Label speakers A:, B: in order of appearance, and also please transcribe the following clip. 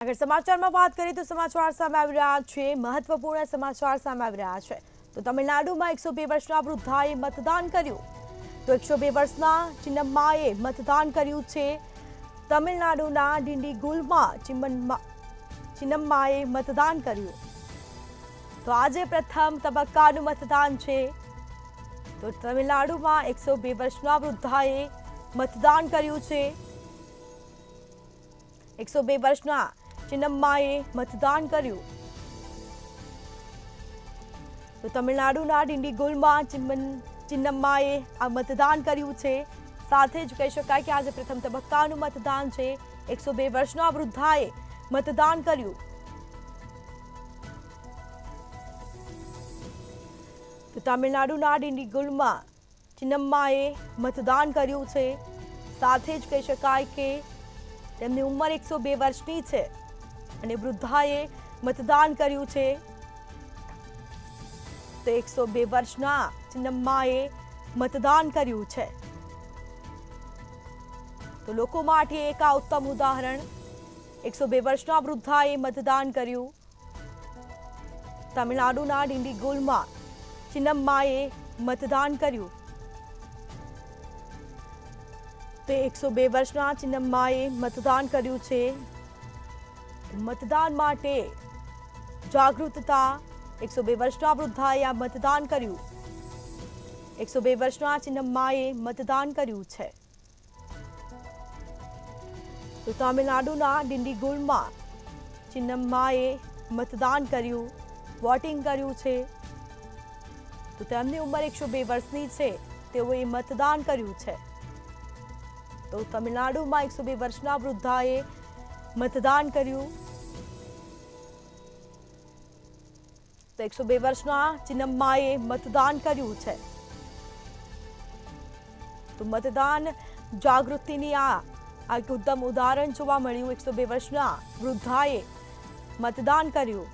A: આગળ સમાચારમાં વાત કરીએ તો સમાચાર સામે આવી રહ્યા છે મહત્વપૂર્ણ સમાચાર સામે આવી રહ્યા છે તો તમિલનાડુમાં 102 વર્ષના વૃદ્ધાએ મતદાન કર્યું તો 102 વર્ષના ચિન્નમ્માએ મતદાન કર્યું છે તમિલનાડુના ડિંડીગુલમાં ચિન્નમ્માએ મતદાન કર્યું તો આજે પ્રથમ તબક્કાનું મતદાન છે તો તમિલનાડુમાં 102 વર્ષના વૃદ્ધાએ મતદાન કર્યું છે 102 વર્ષના ચિન્નમ્માએ મતદાન કર્યું તો તમિલનાડુના ડિંડીગુલમાં ચિન્નમ્માએ આ મતદાન કર્યું છે સાથે જ કહી શકાય કે આજે પ્રથમ તબક્કાનું મતદાન છે 102 વર્ષના વૃદ્ધાએ મતદાન કર્યું તો તમિલનાડુના ડિંડીગુલમાં ચિન્નમ્માએ મતદાન કર્યું છે સાથે જ કહી શકાય કે તેમની ઉંમર 102 વર્ષની છે અને વૃદ્ધાએ મતદાન કર્યું છે તો 102 વર્ષના ચિન્નમ્માએ મતદાન કર્યું છે તો લોકો માટે એક આ ઉત્તમ ઉદાહરણ 102 વર્ષના વૃદ્ધાએ મતદાન કર્યું તમિલનાડુના ડિંડીગુલમાં ચિન્નમ્માએ મતદાન કર્યું તો 102 વર્ષના ચિન્નમ્માએ મતદાન કર્યું છે મતદાન માટે જાગૃતતા 102 વર્ષના વૃદ્ધાએ આ મતદાન કર્યું 102 વર્ષના ચિન્નમ્માએ મતદાન કર્યું છે તો તમિલનાડુના ડિંડીગુલમાં ચિન્નમ્માએ મતદાન કર્યું વોટિંગ કર્યું છે તો તેમની ઉંમર 102 વર્ષની છે તેઓએ મતદાન કર્યું છે તો તમિલનાડુમાં 102 વર્ષના વૃદ્ધાએ મતદાન કર્યું તો 102 વર્ષના ચિન્નમ્માએ મતદાન કર્યું છે તો મતદાન જાગૃતિની આ એક ઉત્તમ ઉદાહરણ જોવા મળ્યું 102 વર્ષના વૃદ્ધાએ મતદાન કર્યું